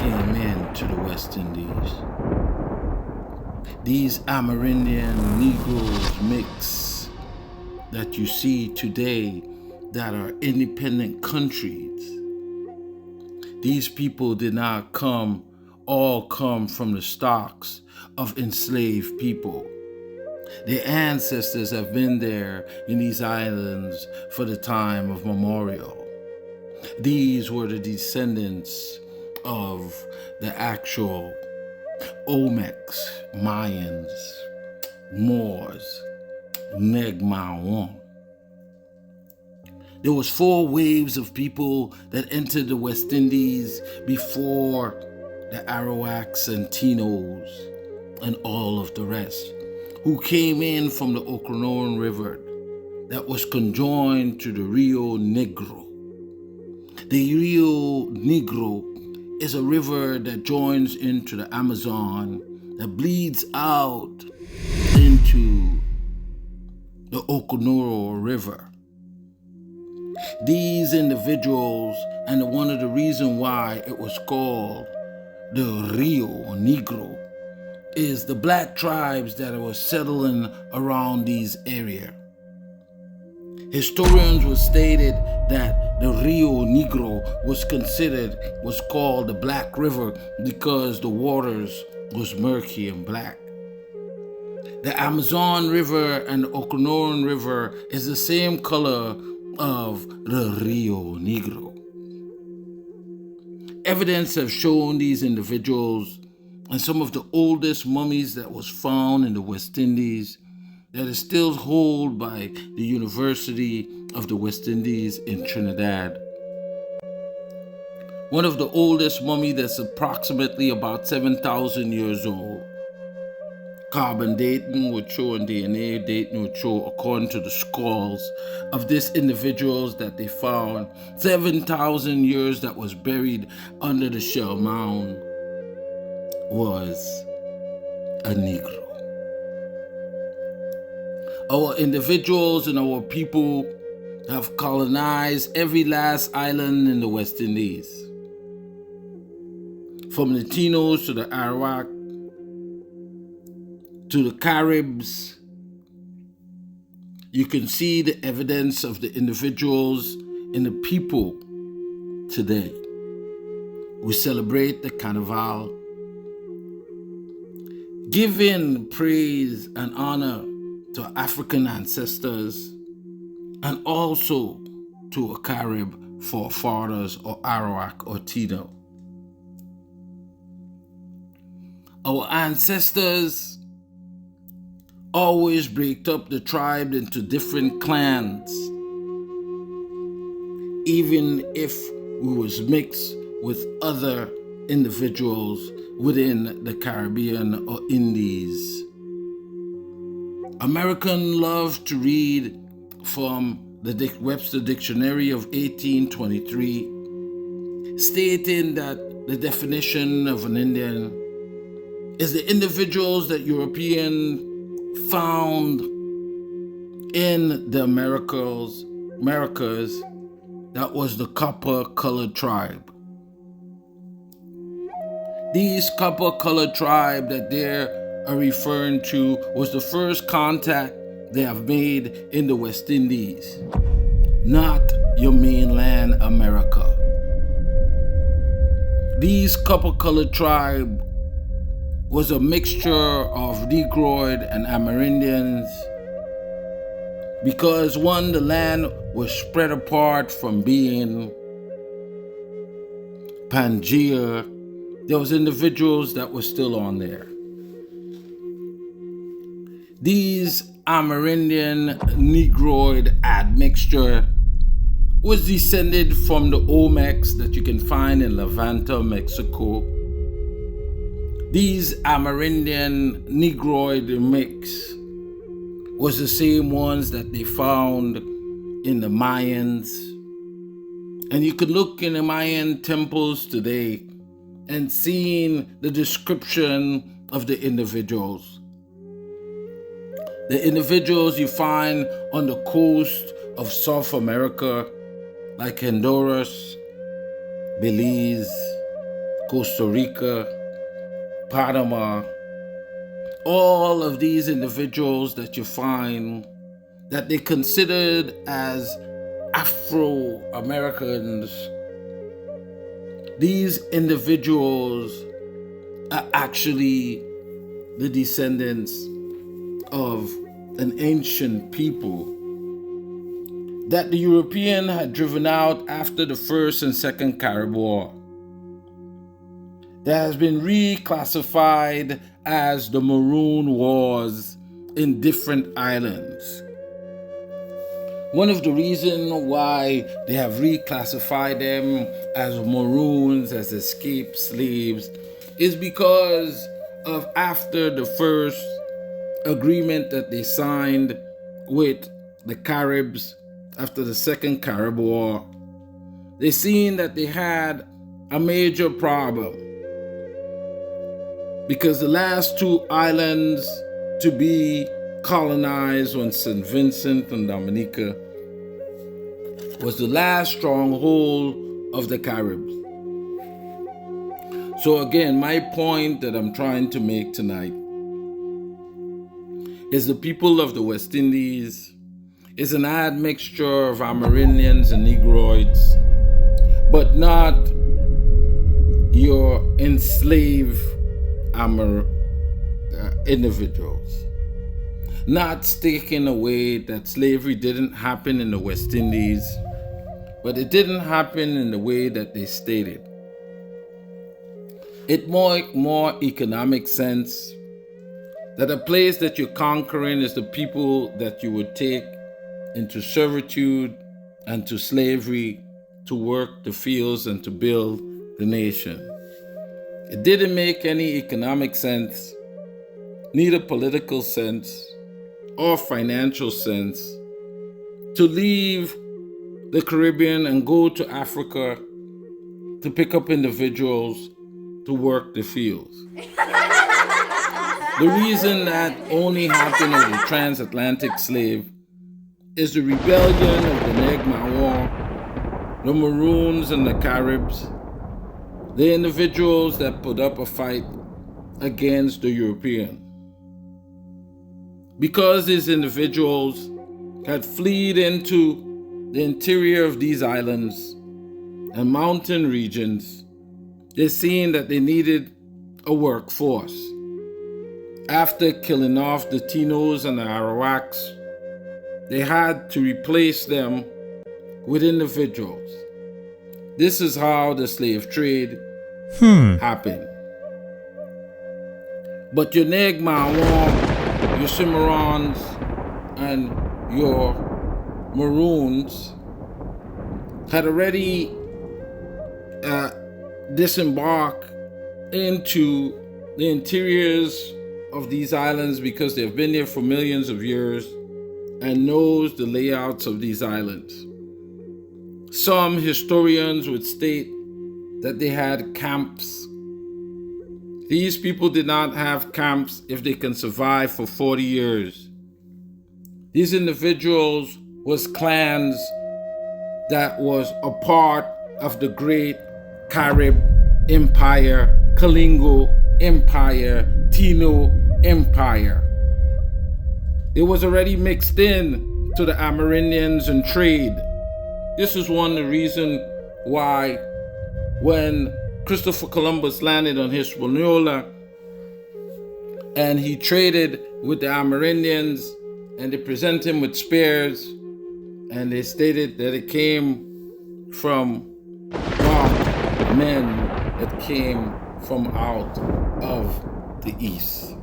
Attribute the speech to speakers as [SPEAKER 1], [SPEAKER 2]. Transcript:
[SPEAKER 1] came into the West Indies. These Amerindian Negroes mix that you see today that are independent countries. These people did not all come from the stocks of enslaved people. Their ancestors have been there in these islands for the time of memorial. These were the descendants of the actual Olmecs, Mayans, Moors, Negmawan. There was 4 waves of people that entered the West Indies before the Arawaks and Tinos and all of the rest, who came in from the Okanogan River that was conjoined to the Rio Negro. The Rio Negro is a river that joins into the Amazon that bleeds out into the Okanogan River. These individuals, and one of the reasons why it was called the Rio Negro, is the black tribes that were settling around these areas. Historians were stated that the Rio Negro was called the Black River because the waters was murky and black. The Amazon River and the Okanogan River is the same color of the Rio Negro. Evidence have shown these individuals and some of the oldest mummies that was found in the West Indies that is still held by the University of the West Indies in Trinidad. One of the oldest mummy that's approximately about 7,000 years old. Carbon dating would show and DNA dating would show, according to the skulls of these individuals that they found, 7,000 years that was buried under the shell mound was a Negro. Our individuals and our people have colonized every last island in the West Indies. From the Tinos to the Arawak, to the Caribs, you can see the evidence of the individuals and the people today. We celebrate the Carnival, giving praise and honor to African ancestors and also to a Carib forefathers or Arawak or Tino. Our ancestors always break up the tribe into different clans, even if we was mixed with other individuals within the Caribbean or Indies. Americans love to read from the Webster Dictionary of 1823, stating that the definition of an Indian is the individuals that Europeans found in the Americas that was the copper-colored tribe. These copper-colored tribe that they are referring to was the first contact they have made in the West Indies, not your mainland America. These copper-colored tribe was a mixture of Negroid and Amerindians because one, the land was spread apart from being Pangea. There was individuals that were still on there. These Amerindian Negroid admixture was descended from the Olmecs that you can find in Levanta, Mexico. These Amerindian Negroid mix was the same ones that they found in the Mayans. And you could look in the Mayan temples today and seeing the description of the individuals. The individuals you find on the coast of South America, like Honduras, Belize, Costa Rica, Panama, all of these individuals that you find that they considered as Afro-Americans, these individuals are actually the descendants of an ancient people that the European had driven out after the First and Second Carib War. That has been reclassified as the Maroon Wars in different islands. One of the reasons why they have reclassified them as Maroons, as escaped slaves, is because of after the first agreement that they signed with the Caribs after the Second Carib War, they seen that they had a major problem because the last two islands to be colonized on St. Vincent and Dominica was the last stronghold of the Caribs. So again, my point that I'm trying to make tonight is the people of the West Indies is an admixture of Amerindians and Negroids, but not your enslaved individuals. Not taking away that slavery didn't happen in the West Indies, but it didn't happen in the way that they stated. It more economic sense that a place that you're conquering is the people that you would take into servitude and to slavery to work the fields and to build the nation. It didn't make any economic sense, neither political sense or financial sense, to leave the Caribbean and go to Africa to pick up individuals to work the fields. The reason that only happened with the transatlantic slave is the rebellion of the Negma War, the Maroons and the Caribs, the individuals that put up a fight against the European. Because these individuals had fled into the interior of these islands and mountain regions, they seen that they needed a workforce. After killing off the Tinos and the Arawaks, they had to replace them with individuals. This is how the slave trade happened. But your Negma, your Cimarrons, and your Maroons had already disembarked into the interiors of these islands because they've been there for millions of years and knows the layouts of these islands. Some historians would state that they had camps. These people did not have camps if they can survive for 40 years. These individuals was clans that was a part of the great Carib Empire, Kalingo Empire, Tino Empire. It was already mixed in to the Amerindians and trade. This is one of the reasons why when Christopher Columbus landed on Hispaniola and he traded with the Amerindians and they present him with spears and they stated that it came from dark men that came from out of the east.